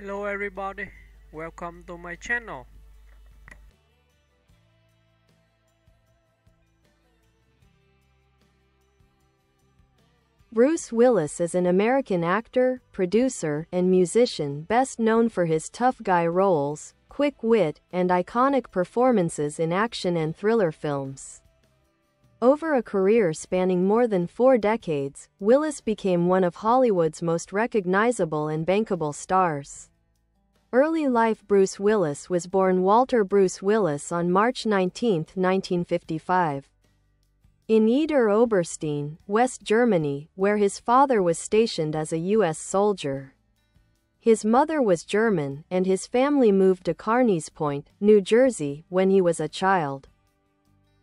Hello everybody, welcome to my channel. Bruce Willis is an American actor, producer, and musician best known for his tough guy roles, quick wit, and iconic performances in action and thriller films. Over a career spanning more than 4 decades, Willis became one of Hollywood's most recognizable and bankable stars. Early life. Bruce Willis was born Walter Bruce Willis on March 19, 1955. In Idar-Oberstein, West Germany, where his father was stationed as a U.S. soldier. His mother was German, and his family moved to Carneys Point, New Jersey, when he was a child.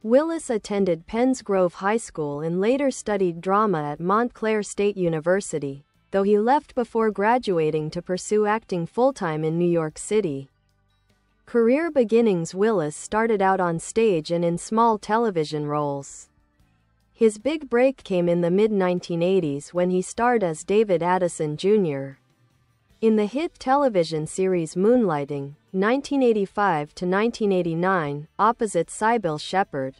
Willis attended Penns Grove High School and later studied drama at Montclair State University, though he left before graduating to pursue acting full-time in New York City. Career beginnings. Willis started out on stage and in small television roles. His big break came in the mid-1980s when he starred as David Addison Jr. in the hit television series Moonlighting, 1985 to 1989, opposite Cybill Shepherd.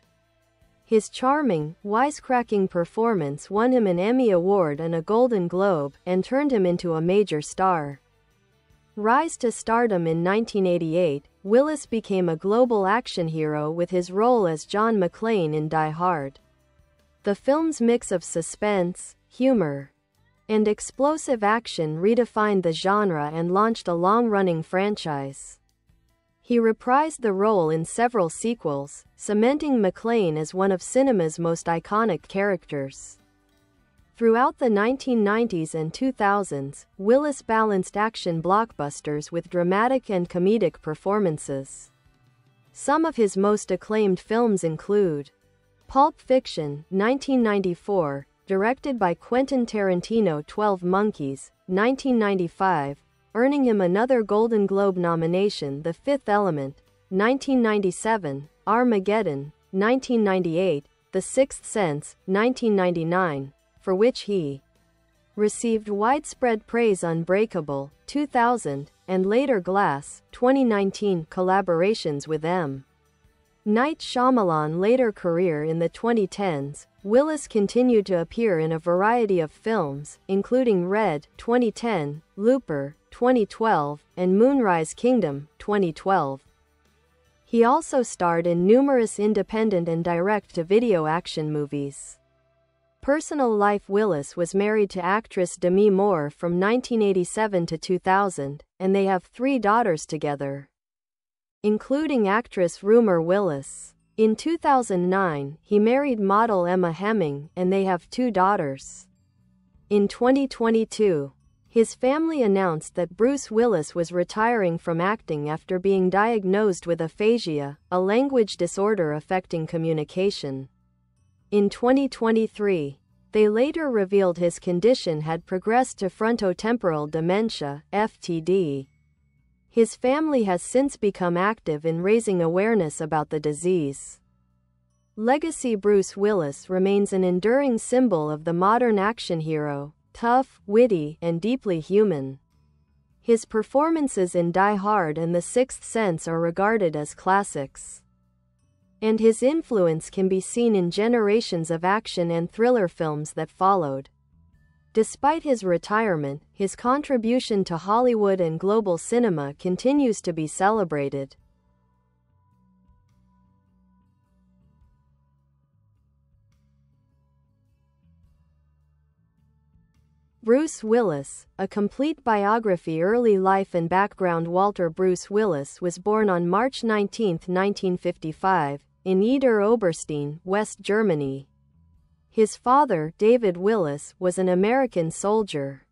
His charming, wisecracking performance won him an Emmy Award and a Golden Globe, and turned him into a major star. Rise to stardom. In 1988, Willis became a global action hero with his role as John McClane in Die Hard. The film's mix of suspense, humor, and explosive action redefined the genre and launched a long-running franchise. He reprised the role in several sequels, cementing McClane as one of cinema's most iconic characters. Throughout the 1990s and 2000s, Willis balanced action blockbusters with dramatic and comedic performances. Some of his most acclaimed films include Pulp Fiction, 1994, directed by Quentin Tarantino. 12 Monkeys, 1995, earning him another Golden Globe nomination. The Fifth Element, 1997, Armageddon, 1998, The Sixth Sense, 1999, for which he received widespread praise. Unbreakable, 2000, and later Glass, 2019, collaborations with M. Night Shyamalan. Later career. In the 2010s, Willis continued to appear in a variety of films, including Red, 2010, Looper, 2012, and Moonrise Kingdom, 2012. He also starred in numerous independent and direct-to-video action movies. Personal life. Willis was married to actress Demi Moore from 1987 to 2000, and they have 3 daughters together, including actress Rumor Willis. In 2009, he married model Emma Hemming, and they have 2 daughters. In 2022, his family announced that Bruce Willis was retiring from acting after being diagnosed with aphasia, a language disorder affecting communication. In 2023, they later revealed his condition had progressed to frontotemporal dementia, FTD. His family has since become active in raising awareness about the disease. Legacy. Bruce Willis remains an enduring symbol of the modern action hero, tough, witty, and deeply human. His performances in Die Hard and The Sixth Sense are regarded as classics, and his influence can be seen in generations of action and thriller films that followed. Despite his retirement, his contribution to Hollywood and global cinema continues to be celebrated. Bruce Willis, a complete biography. Early life and background. Walter Bruce Willis was born on March 19, 1955, in Idar-Oberstein, West Germany. His father, David Willis, was an American soldier,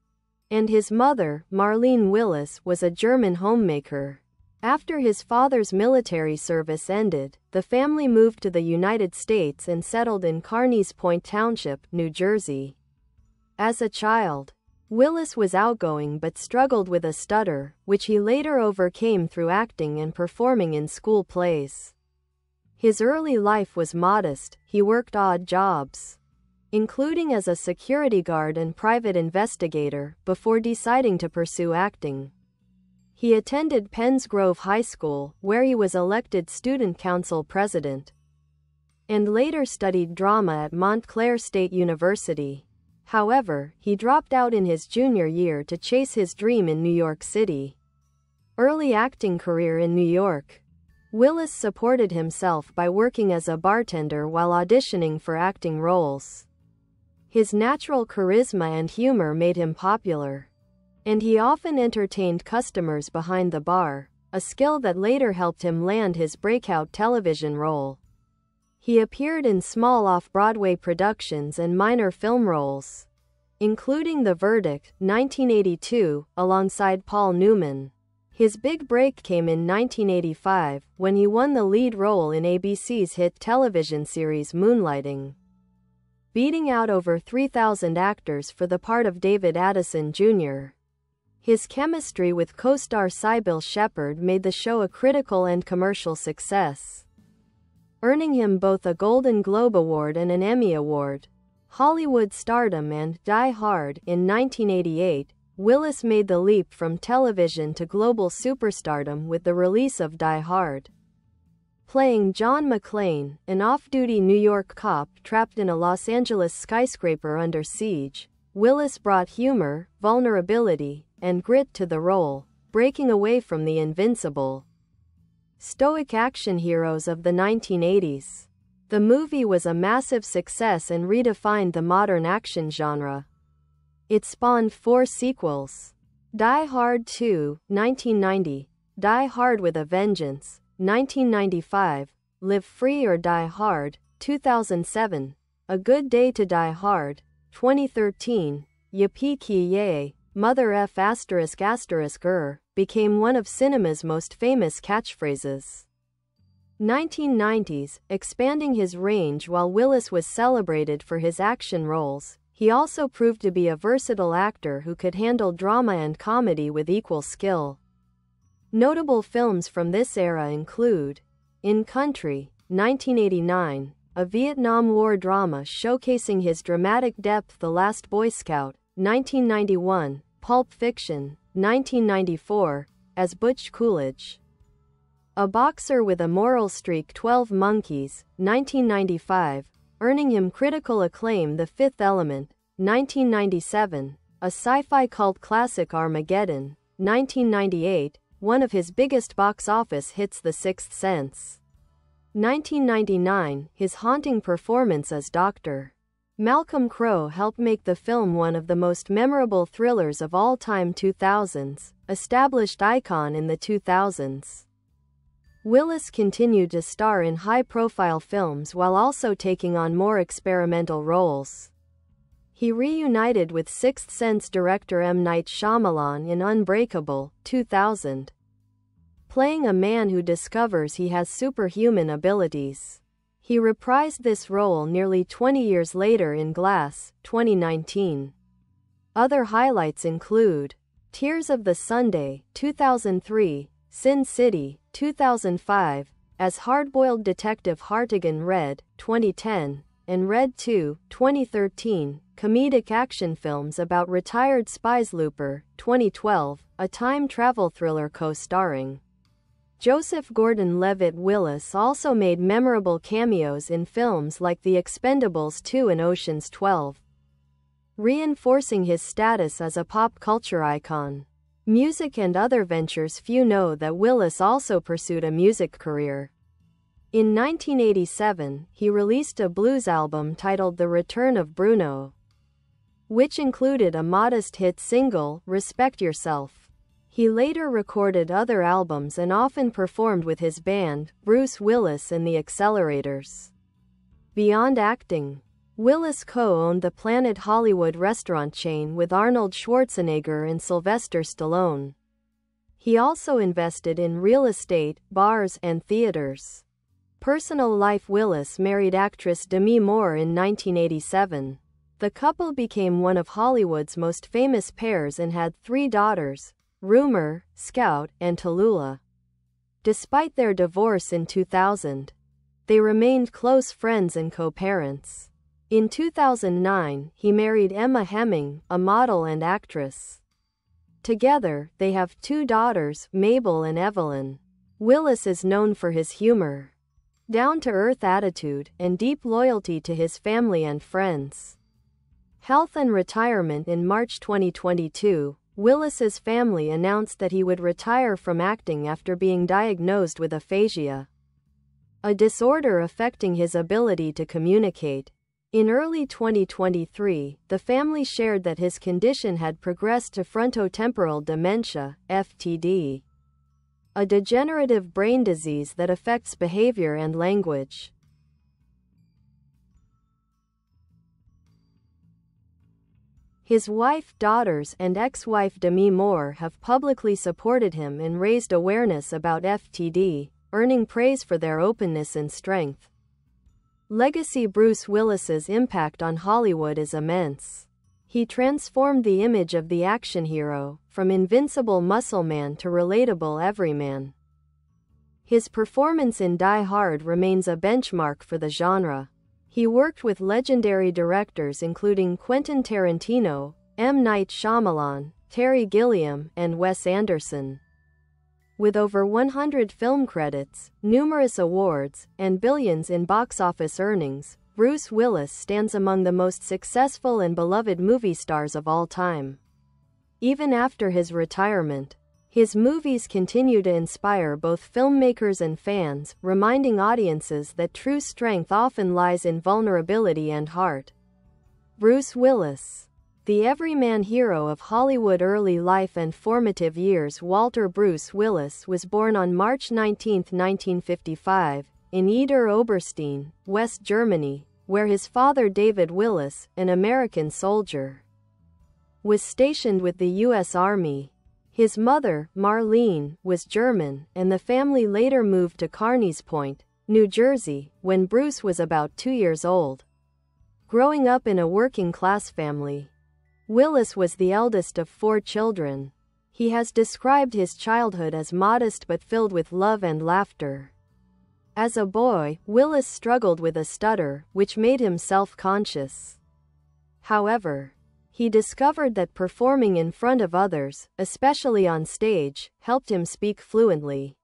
and his mother, Marlene Willis, was a German homemaker. After his father's military service ended, the family moved to the United States and settled in Carneys Point Township, New Jersey. As a child, Willis was outgoing but struggled with a stutter, which he later overcame through acting and performing in school plays. His early life was modest. He worked odd jobs, including as a security guard and private investigator, before deciding to pursue acting. He attended Penns Grove High School, where he was elected student council president, and later studied drama at Montclair State University. However, he dropped out in his junior year to chase his dream in New York City. Early acting career in New York. Willis supported himself by working as a bartender while auditioning for acting roles. His natural charisma and humor made him popular, and he often entertained customers behind the bar, a skill that later helped him land his breakout television role. He appeared in small off-Broadway productions and minor film roles, including The Verdict, 1982, alongside Paul Newman. His big break came in 1985, when he won the lead role in ABC's hit television series Moonlighting, beating out over 3,000 actors for the part of David Addison Jr. His chemistry with co-star Cybill Shepherd made the show a critical and commercial success, earning him both a Golden Globe Award and an Emmy Award. Hollywood stardom and Die Hard. In 1988, Willis made the leap from television to global superstardom with the release of Die Hard. Playing John McClane, an off-duty New York cop trapped in a Los Angeles skyscraper under siege, Willis brought humor, vulnerability, and grit to the role, breaking away from the invincible, stoic action heroes of the 1980s. The movie was a massive success and redefined the modern action genre. It spawned 4 sequels: Die Hard 2, 1990, Die Hard with a Vengeance, 1995, Live Free or Die Hard, 2007, A Good Day to Die Hard, 2013, Yippee-ki-yay, Mother F***, became one of cinema's most famous catchphrases. 1990s, expanding his range. While Willis was celebrated for his action roles, he also proved to be a versatile actor who could handle drama and comedy with equal skill. Notable films from this era include In Country, 1989, a Vietnam War drama showcasing his dramatic depth, The Last Boy Scout, 1991, Pulp Fiction, 1994, as Butch Coolidge, a boxer with a moral streak, 12 Monkeys, 1995, earning him critical acclaim, The Fifth Element, 1997, a sci-fi cult classic, Armageddon, 1998, one of his biggest box office hits, The Sixth Sense, 1999, his haunting performance as Dr. Malcolm Crowe helped make the film one of the most memorable thrillers of all time. 2000s, established icon in the 2000s. Willis continued to star in high-profile films while also taking on more experimental roles. He reunited with Sixth Sense director M. Night Shyamalan in Unbreakable, 2000, playing a man who discovers he has superhuman abilities. He reprised this role nearly 20 years later in Glass, 2019. Other highlights include Tears of the Sunday, 2003, Sin City, 2005, as hard-boiled detective Hartigan Red, 2010, and Red 2, 2013, comedic action films about retired spies. Looper, 2012, a time travel thriller co-starring Joseph Gordon-Levitt. Willis also made memorable cameos in films like The Expendables 2 and Ocean's 12, reinforcing his status as a pop culture icon. Music and other ventures. Few know that Willis also pursued a music career. In 1987, he released a blues album titled The Return of Bruno, which included a modest hit single, Respect Yourself. He later recorded other albums and often performed with his band, Bruce Willis and the Accelerators. Beyond acting, Willis co-owned the Planet Hollywood restaurant chain with Arnold Schwarzenegger and Sylvester Stallone. He also invested in real estate, bars, and theaters. Personal life. Willis married actress Demi Moore in 1987. The couple became one of Hollywood's most famous pairs and had 3 daughters, Rumor, Scout, and Tallulah. Despite their divorce in 2000, they remained close friends and co-parents. In 2009, he married Emma Hemming, a model and actress. Together, they have 2 daughters, Mabel and Evelyn. Willis is known for his humor, down-to-earth attitude, and deep loyalty to his family and friends. Health and retirement. In March 2022, Willis's family announced that he would retire from acting after being diagnosed with aphasia, a disorder affecting his ability to communicate. In early 2023, the family shared that his condition had progressed to frontotemporal dementia, FTD, a degenerative brain disease that affects behavior and language. His wife, daughters, and ex-wife Demi Moore have publicly supported him and raised awareness about FTD, earning praise for their openness and strength. Legacy. Bruce Willis's impact on Hollywood is immense. He transformed the image of the action hero, from invincible muscle man to relatable everyman. His performance in Die Hard remains a benchmark for the genre. He worked with legendary directors including Quentin Tarantino, M. Night Shyamalan, Terry Gilliam, and Wes Anderson. With over 100 film credits, numerous awards, and billions in box office earnings, Bruce Willis stands among the most successful and beloved movie stars of all time. Even after his retirement, his movies continue to inspire both filmmakers and fans, reminding audiences that true strength often lies in vulnerability and heart. Bruce Willis, the everyman hero of Hollywood. Early life and formative years. Walter Bruce Willis was born on March 19, 1955, in Idar-Oberstein, West Germany, where his father David Willis, an American soldier, was stationed with the U.S. Army. His mother, Marlene, was German, and the family later moved to Carneys Point, New Jersey, when Bruce was about 2 years old. Growing up in a working-class family, Willis was the eldest of 4 children. He has described his childhood as modest but filled with love and laughter. As a boy, Willis struggled with a stutter, which made him self-conscious. However, he discovered that performing in front of others, especially on stage, helped him speak fluently.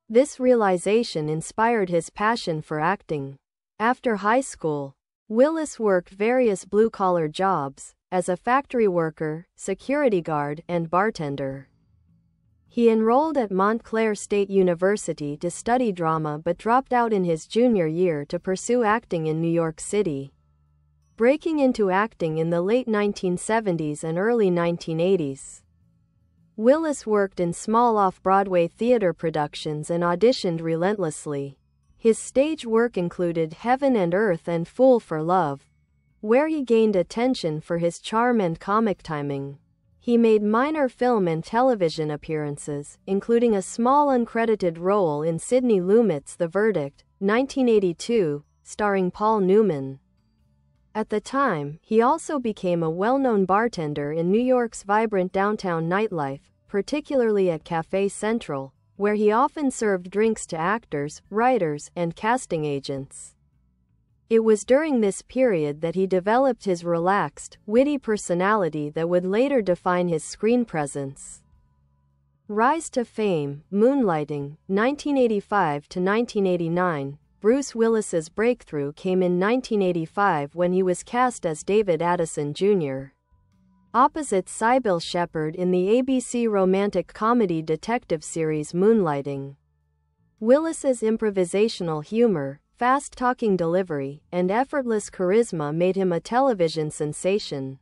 This realization inspired his passion for acting. After high school, Willis worked various blue-collar jobs, as a factory worker, security guard, and bartender. He enrolled at Montclair State University to study drama but dropped out in his junior year to pursue acting in New York City, breaking into acting in the late 1970s and early 1980s. Willis worked in small off-Broadway theater productions and auditioned relentlessly. His stage work included Heaven and Earth and Fool for Love, where he gained attention for his charm and comic timing. He made minor film and television appearances, including a small uncredited role in Sidney Lumet's The Verdict, 1982, starring Paul Newman. At the time, he also became a well-known bartender in New York's vibrant downtown nightlife, particularly at Café Central, where he often served drinks to actors, writers, and casting agents. It was during this period that he developed his relaxed, witty personality that would later define his screen presence. Rise to fame. Moonlighting, 1985 to 1989. Bruce Willis's breakthrough came in 1985 when he was cast as David Addison Jr. opposite Cybill Shepherd in the ABC romantic comedy detective series Moonlighting. Willis's improvisational humor, fast-talking delivery, and effortless charisma made him a television sensation.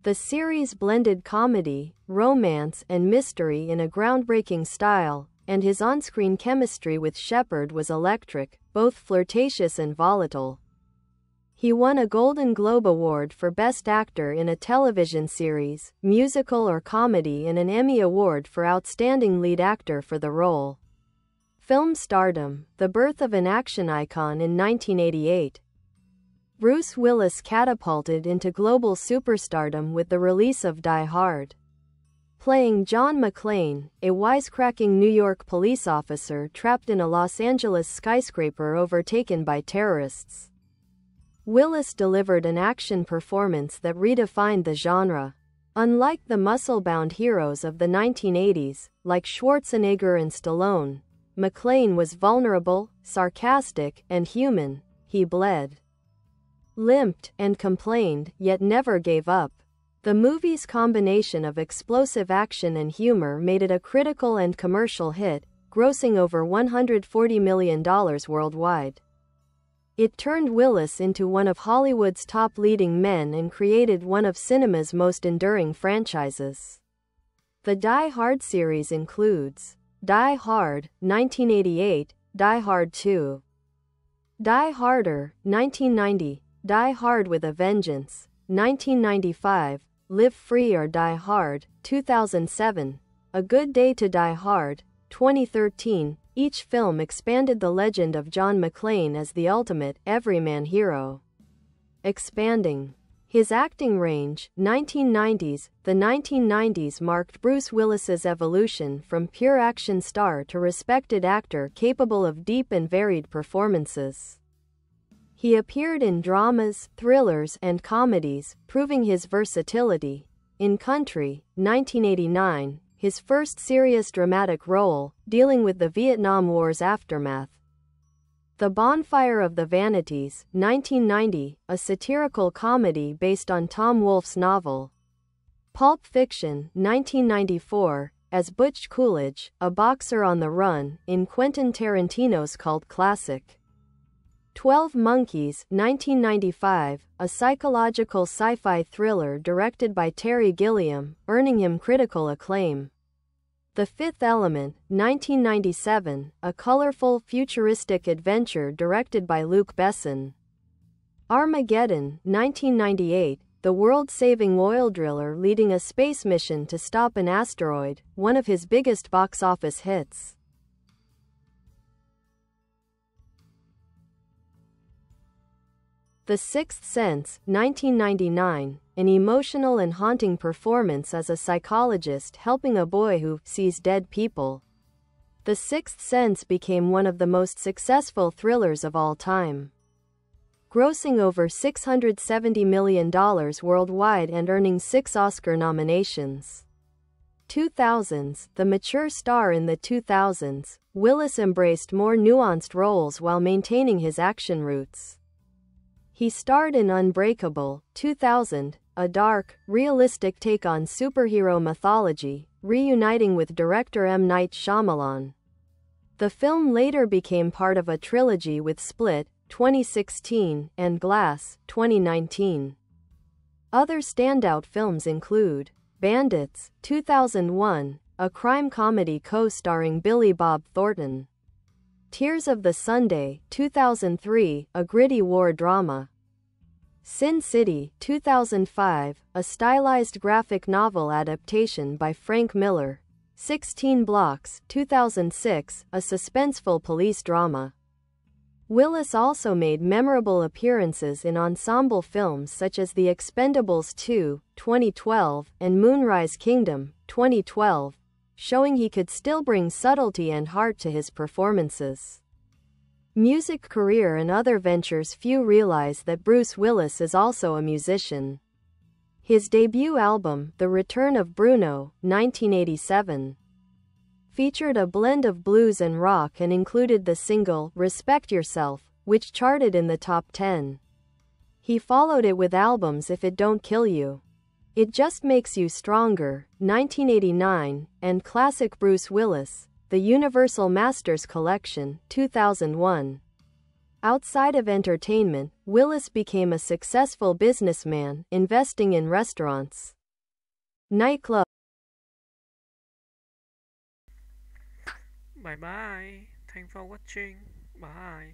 The series blended comedy, romance, and mystery in a groundbreaking style, and his on-screen chemistry with Shepherd was electric, both flirtatious and volatile. He won a Golden Globe Award for Best Actor in a Television Series, Musical or Comedy and an Emmy Award for Outstanding Lead Actor for the role. Film stardom, the birth of an action icon in 1988. Bruce Willis catapulted into global superstardom with the release of Die Hard. Playing John McClane, a wisecracking New York police officer trapped in a Los Angeles skyscraper overtaken by terrorists, Willis delivered an action performance that redefined the genre. Unlike the muscle-bound heroes of the 1980s, like Schwarzenegger and Stallone, McClane was vulnerable, sarcastic, and human. He bled, limped, and complained, yet never gave up. The movie's combination of explosive action and humor made it a critical and commercial hit, grossing over $140 million worldwide. It turned Willis into one of Hollywood's top leading men and created one of cinema's most enduring franchises. The Die Hard series includes Die Hard, 1988, Die Hard 2, Die Harder, 1990, Die Hard with a Vengeance, 1995, Live Free or Die Hard, 2007, A Good Day to Die Hard, 2013. Each film expanded the legend of John McClane as the ultimate everyman hero. Expanding his acting range, 1990s. The 1990s marked Bruce Willis's evolution from pure action star to respected actor capable of deep and varied performances. He appeared in dramas, thrillers, and comedies, proving his versatility. In Country, 1989, his first serious dramatic role, dealing with the Vietnam War's aftermath. The Bonfire of the Vanities, 1990, a satirical comedy based on Tom Wolfe's novel. Pulp Fiction, 1994, as Butch Coolidge, a boxer on the run, in Quentin Tarantino's cult classic. 12 Monkeys, 1995, a psychological sci-fi thriller directed by Terry Gilliam, earning him critical acclaim. The Fifth Element, 1997, a colorful, futuristic adventure directed by Luc Besson. Armageddon, 1998, the world-saving oil driller leading a space mission to stop an asteroid, one of his biggest box office hits. The Sixth Sense, 1999, an emotional and haunting performance as a psychologist helping a boy who sees dead people. The Sixth Sense became one of the most successful thrillers of all time, grossing over $670 million worldwide and earning 6 Oscar nominations. 2000s, the mature star in the 2000s, Willis embraced more nuanced roles while maintaining his action roots. He starred in Unbreakable, 2000, a dark, realistic take on superhero mythology, reuniting with director M. Night Shyamalan. The film later became part of a trilogy with Split, 2016, and Glass, 2019. Other standout films include Bandits, 2001, a crime comedy co-starring Billy Bob Thornton. Tears of the Sunday, 2003, a gritty war drama. Sin City, 2005, a stylized graphic novel adaptation by Frank Miller. 16 Blocks, 2006, a suspenseful police drama. Willis also made memorable appearances in ensemble films such as The Expendables 2, 2012, and Moonrise Kingdom, 2012, showing he could still bring subtlety and heart to his performances. Music career and other ventures. Few realize that Bruce Willis is also a musician. His debut album, The Return of Bruno, 1987, featured a blend of blues and rock and included the single Respect Yourself, which charted in the top 10. He followed it with albums If It Don't Kill You, It Just Makes You Stronger, 1989, and classic Bruce Willis, The Universal Masters Collection, 2001. Outside of entertainment, Willis became a successful businessman, investing in restaurants, nightclubs. Bye bye. Thanks for watching. Bye.